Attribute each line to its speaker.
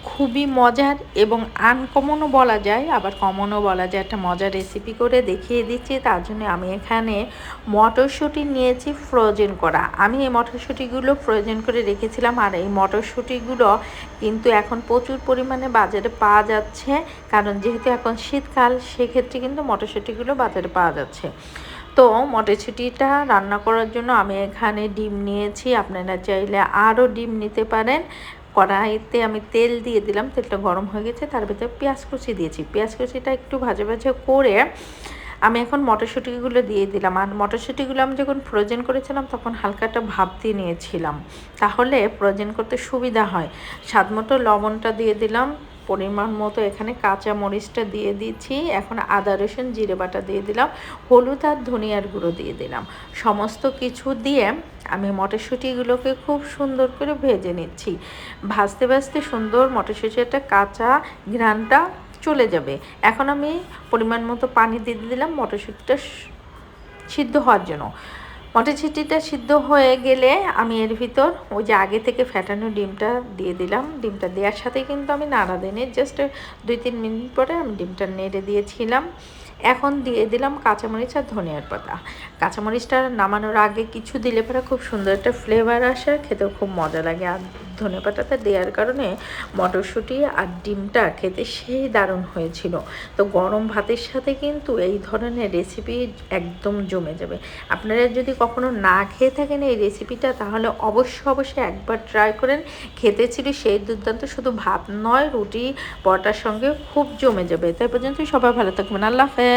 Speaker 1: খুবই মজার এবং আনকমনও বলা যায়, আবার কমনও বলা যায়। একটা মজার রেসিপি করে দেখিয়ে দিচ্ছি। তার জন্য আমি এখানে মটরশুঁটি নিয়েছি ফ্রোজেন করা। আমি এই মটরশুঁটিগুলো ফ্রোজেন করে রেখেছিলাম, আর এই মটরশুঁটিগুলো কিন্তু এখন প্রচুর পরিমাণে বাজারে পাওয়া যাচ্ছে, কারণ যেহেতু এখন শীতকাল, সেক্ষেত্রে কিন্তু মটরশুঁটিগুলো বাজারে পাওয়া যাচ্ছে। তো মটরশুঁটিটা রান্না করার জন্য আমি এখানে ডিম নিয়েছি, আপনারা চাইলে আরও ডিম নিতে পারেন। কড়াইতে আমি তেল দিয়ে দিলাম, তেলটা গরম হয়ে গেছে, তার ভিতরে পেঁয়াজ কুচি দিয়েছি। পেঁয়াজ কুচিটা একটু ভাজা ভাজা করে আমি এখন মটরশুঁটিগুলো দিয়ে দিলাম। আর মটরশুঁটিগুলো আমি যখন ফ্রোজেন করেছিলাম তখন হালকা একটা ভাপ দিয়ে নিয়েছিলাম, তাহলে ফ্রোজেন করতে সুবিধা হয়। স্বাদ মতো লবণটা দিয়ে দিলাম, পরিমাণ মতো এখানে কাঁচা মরিচটা দিয়ে দিচ্ছি, এখন আদা রসুন জিরে বাটা দিয়ে দিলাম, হলুদ আর ধনিয়ার গুঁড়ো দিয়ে দিলাম। সমস্ত কিছু দিয়ে আমি মটরশুঁটিগুলোকে খুব সুন্দর করে ভেজে নিচ্ছি। ভাজতে ভাজতে সুন্দর মটরশুঁটিটা কাঁচা ঘ্রাণটা চলে যাবে। এখন আমি পরিমাণ মতো পানি দিয়ে দিলাম মটরশুঁটিটা সিদ্ধ হওয়ার জন্য। মটরশুঁটিটা সিদ্ধ হয়ে গেলে আমি এর ভিতর ওই যে আগে থেকে ফ্যাটানো ডিমটা দিয়ে দিলাম। ডিমটা দেওয়ার সাথে কিন্তু আমি নাড়া দিইনি, জাস্ট 2-3 মিনিট পরে আমি ডিমটা নেড়ে দিয়েছিলাম। এখন দিয়ে দিলাম কাঁচামরিচ আর ধনিয়ার পাতা। কাঁচামরিচটা নামানোর আগে কিছু দিলে পরে খুব সুন্দর একটা ফ্লেভার আসে, খেতেও খুব মজা লাগে। আর ধনে পাতাটা দেওয়ার কারণে মটরশুঁটি আর ডিমটা খেতে সেই দারুণ হয়েছিল। তো গরম ভাতের সাথে কিন্তু এই ধরনের রেসিপি একদম জমে যাবে। আপনারা যদি কখনো না খেয়ে থাকেন এই রেসিপিটা, তাহলে অবশ্যই একবার ট্রাই করেন। খেতে ছিল সেই দুর্দান্ত, শুধু ভাত নয়, রুটি পরোটার সঙ্গে খুব জমে যাবে। তাই পর্যন্ত সবাই ভালো থাকবেন। আল্লাহ হাফেজ।